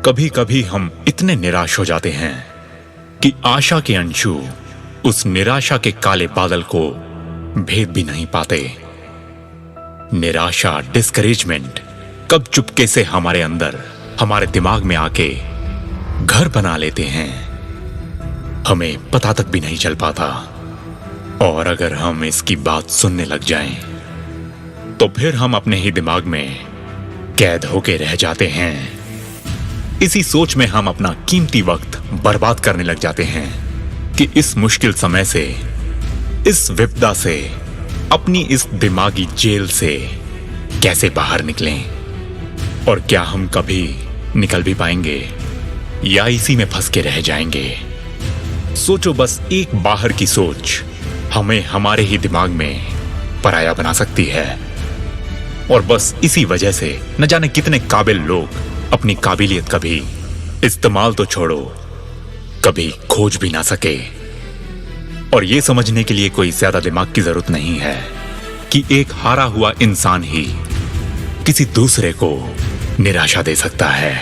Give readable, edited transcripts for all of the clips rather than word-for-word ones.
कभी कभी हम इतने निराश हो जाते हैं कि आशा के अंशु उस निराशा के काले बादल को भेद भी नहीं पाते। निराशा, डिस्करेजमेंट कब चुपके से हमारे अंदर, हमारे दिमाग में आके घर बना लेते हैं, हमें पता तक भी नहीं चल पाता। और अगर हम इसकी बात सुनने लग जाएं, तो फिर हम अपने ही दिमाग में कैद होके रह जाते हैं। इसी सोच में हम अपना कीमती वक्त बर्बाद करने लग जाते हैं कि इस मुश्किल समय से, इस विपदा से, अपनी इस दिमागी जेल से कैसे बाहर निकलें। और क्या हम कभी निकल भी पाएंगे या इसी में फंस के रह जाएंगे। सोचो, बस एक बाहर की सोच हमें हमारे ही दिमाग में पराया बना सकती है। और बस इसी वजह से न जाने कितने काबिल लोग अपनी काबिलियत कभी इस्तेमाल तो छोड़ो, कभी खोज भी ना सके। और यह समझने के लिए कोई ज्यादा दिमाग की जरूरत नहीं है कि एक हारा हुआ इंसान ही किसी दूसरे को निराशा दे सकता है,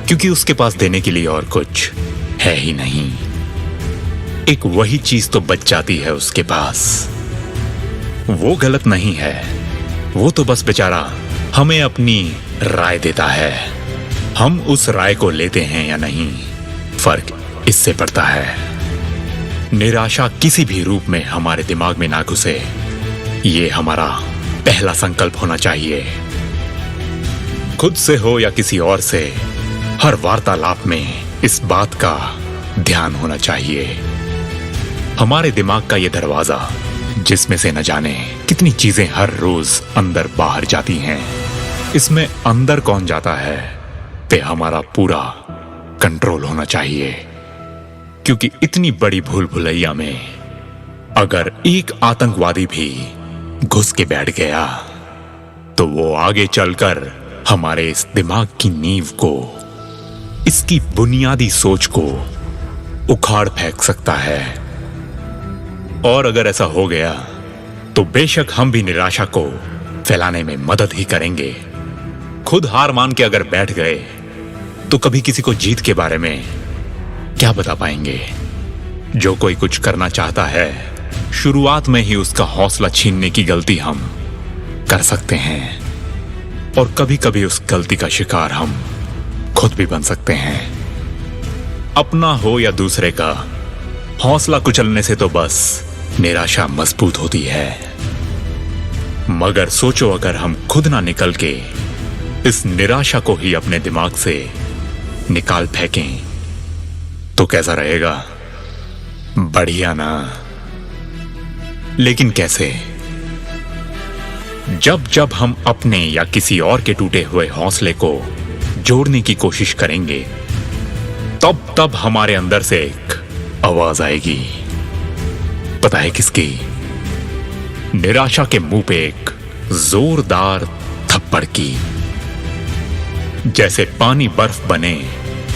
क्योंकि उसके पास देने के लिए और कुछ है ही नहीं। एक वही चीज तो बच जाती है उसके पास। वो गलत नहीं है, वो तो बस बेचारा हमें अपनी राय देता है। हम उस राय को लेते हैं या नहीं, फर्क इससे पड़ता है। निराशा किसी भी रूप में हमारे दिमाग में ना घुसे, ये हमारा पहला संकल्प होना चाहिए। खुद से हो या किसी और से, हर वार्तालाप में इस बात का ध्यान होना चाहिए। हमारे दिमाग का ये दरवाजा, जिसमें से न जाने कितनी चीजें हर रोज अंदर बाहर जाती हैं, इसमें अंदर कौन जाता है पे हमारा पूरा कंट्रोल होना चाहिए। क्योंकि इतनी बड़ी भूल भुलैया में अगर एक आतंकवादी भी घुस के बैठ गया, तो वो आगे चलकर हमारे इस दिमाग की नींव को, इसकी बुनियादी सोच को उखाड़ फेंक सकता है। और अगर ऐसा हो गया तो बेशक हम भी निराशा को फैलाने में मदद ही करेंगे। खुद हार मान के अगर बैठ गए तो कभी किसी को जीत के बारे में क्या बता पाएंगे। जो कोई कुछ करना चाहता है, शुरुआत में ही उसका हौसला छीनने की गलती हम कर सकते हैं। और कभी कभी उस गलती का शिकार हम खुद भी बन सकते हैं। अपना हो या दूसरे का, हौसला कुचलने से तो बस निराशा मजबूत होती है। मगर सोचो, अगर हम खुद ना निकल के इस निराशा को ही अपने दिमाग से निकाल फेंकें, तो कैसा रहेगा? बढ़िया ना? लेकिन कैसे? जब जब हम अपने या किसी और के टूटे हुए हौसले को जोड़ने की कोशिश करेंगे, तब तब हमारे अंदर से एक आवाज आएगी। पता है किसकी? निराशा के मुंह पे एक जोरदार थप्पड़ की। जैसे पानी बर्फ बने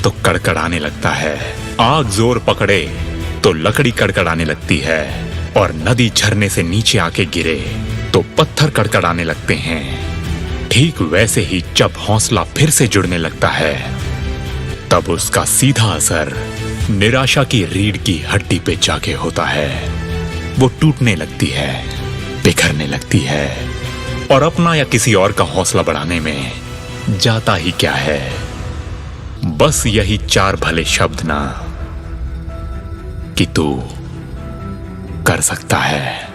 तो कड़कड़ाने लगता है, आग जोर पकड़े तो लकड़ी कड़कड़ाने लगती है, और नदी झरने से नीचे आके गिरे तो पत्थर कड़कड़ाने लगते हैं। ठीक वैसे ही जब हौसला फिर से जुड़ने लगता है, तब उसका सीधा असर निराशा की रीढ़ की हड्डी पे जाके होता है। वो टूटने लगती है, बिखरने लगती है, और अपना या किसी और का हौसला बढ़ाने में जाता ही क्या है? बस यही चार भले शब्द ना, कि तू कर सकता है।